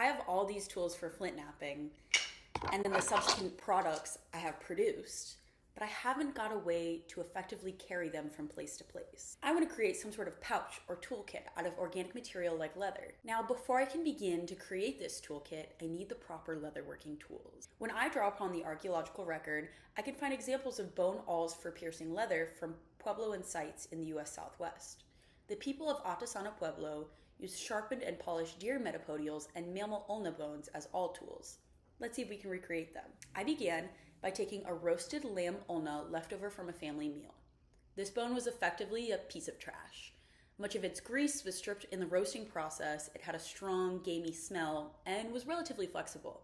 I have all these tools for flint knapping and then the subsequent products I have produced, but I haven't got a way to effectively carry them from place to place. I want to create some sort of pouch or toolkit out of organic material like leather. Now, before I can begin to create this toolkit, I need the proper leatherworking tools. When I draw upon the archaeological record, I can find examples of bone awls for piercing leather from Puebloan sites in the US Southwest. The people of Atasana Pueblo used sharpened and polished deer metapodials and mammal ulna bones as awl tools. Let's see if we can recreate them. I began by taking a roasted lamb ulna left over from a family meal. This bone was effectively a piece of trash. Much of its grease was stripped in the roasting process, it had a strong, gamey smell, and was relatively flexible.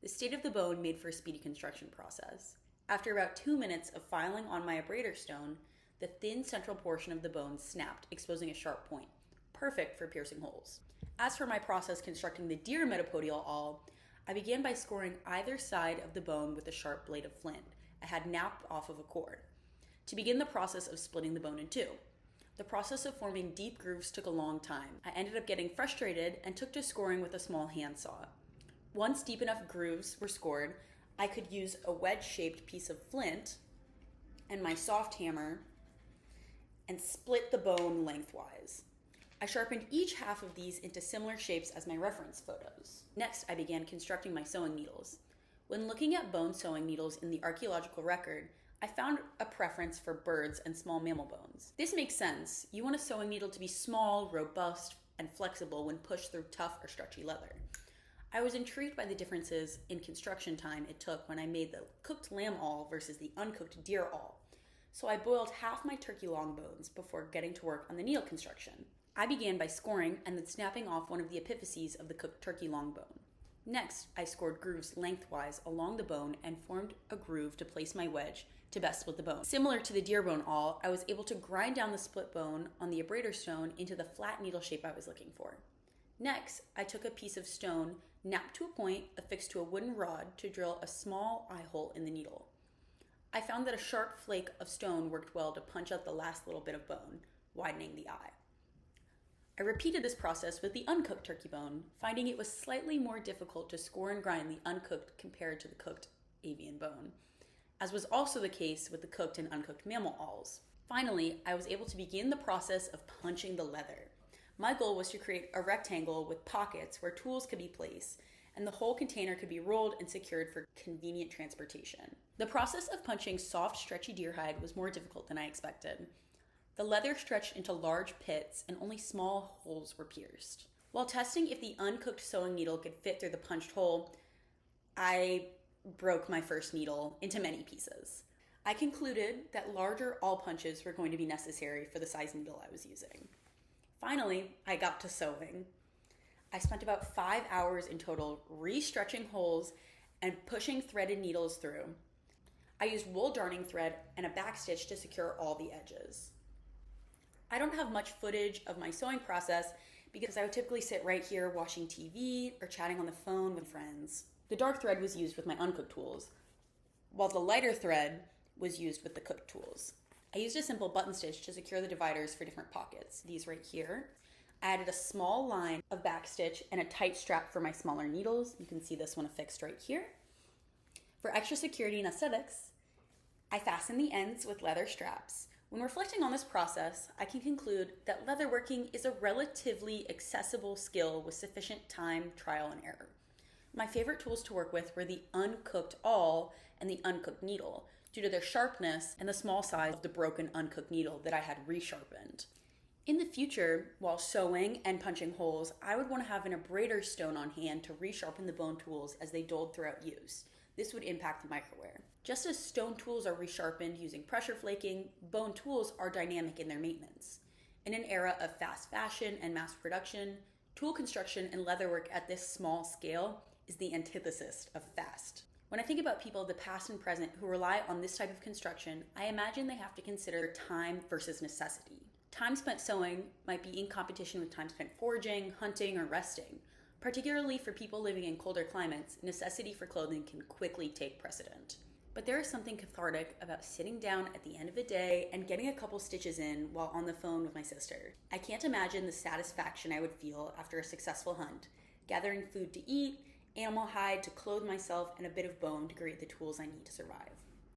The state of the bone made for a speedy construction process. After about 2 minutes of filing on my abrader stone, the thin central portion of the bone snapped, exposing a sharp point, perfect for piercing holes. As for my process constructing the deer metapodial awl, I began by scoring either side of the bone with a sharp blade of flint I had napped off of a cord, to begin the process of splitting the bone in two. The process of forming deep grooves took a long time. I ended up getting frustrated and took to scoring with a small handsaw. Once deep enough grooves were scored, I could use a wedge-shaped piece of flint and my soft hammer and split the bone lengthwise. I sharpened each half of these into similar shapes as my reference photos. Next, I began constructing my sewing needles. When looking at bone sewing needles in the archaeological record, I found a preference for birds and small mammal bones. This makes sense. You want a sewing needle to be small, robust, and flexible when pushed through tough or stretchy leather. I was intrigued by the differences in construction time it took when I made the cooked lamb awl versus the uncooked deer awl. So I boiled half my turkey long bones before getting to work on the needle construction. I began by scoring and then snapping off one of the epiphyses of the cooked turkey long bone. Next, I scored grooves lengthwise along the bone and formed a groove to place my wedge to best split the bone. Similar to the deer bone awl, I was able to grind down the split bone on the abrader stone into the flat needle shape I was looking for. Next, I took a piece of stone, napped to a point, affixed to a wooden rod to drill a small eye hole in the needle. I found that a sharp flake of stone worked well to punch out the last little bit of bone, widening the eye. I repeated this process with the uncooked turkey bone, finding it was slightly more difficult to score and grind the uncooked compared to the cooked avian bone, as was also the case with the cooked and uncooked mammal awls. Finally, I was able to begin the process of punching the leather. My goal was to create a rectangle with pockets where tools could be placed, and the whole container could be rolled and secured for convenient transportation. The process of punching soft, stretchy deer hide was more difficult than I expected. The leather stretched into large pits and only small holes were pierced. While testing if the uncooked sewing needle could fit through the punched hole, I broke my first needle into many pieces. I concluded that larger awl punches were going to be necessary for the size needle I was using. Finally, I got to sewing. I spent about 5 hours in total re-stretching holes and pushing threaded needles through. I used wool darning thread and a backstitch to secure all the edges. I don't have much footage of my sewing process because I would typically sit right here watching TV or chatting on the phone with friends. The dark thread was used with my uncooked tools, while the lighter thread was used with the cooked tools. I used a simple button stitch to secure the dividers for different pockets. These right here. I added a small line of backstitch and a tight strap for my smaller needles. You can see this one affixed right here. For extra security and aesthetics, I fastened the ends with leather straps. When reflecting on this process, I can conclude that leatherworking is a relatively accessible skill with sufficient time, trial, and error. My favorite tools to work with were the uncooked awl and the uncooked needle, due to their sharpness and the small size of the broken uncooked needle that I had resharpened. In the future, while sewing and punching holes, I would want to have an abrader stone on hand to resharpen the bone tools as they dulled throughout use. This would impact the microwear. Just as stone tools are resharpened using pressure flaking, bone tools are dynamic in their maintenance. In an era of fast fashion and mass production, tool construction and leatherwork at this small scale is the antithesis of fast. When I think about people of the past and present who rely on this type of construction, I imagine they have to consider time versus necessity. Time spent sewing might be in competition with time spent foraging, hunting, or resting. Particularly for people living in colder climates, necessity for clothing can quickly take precedent. But there is something cathartic about sitting down at the end of a day and getting a couple stitches in while on the phone with my sister. I can't imagine the satisfaction I would feel after a successful hunt, gathering food to eat, animal hide to clothe myself, and a bit of bone to create the tools I need to survive.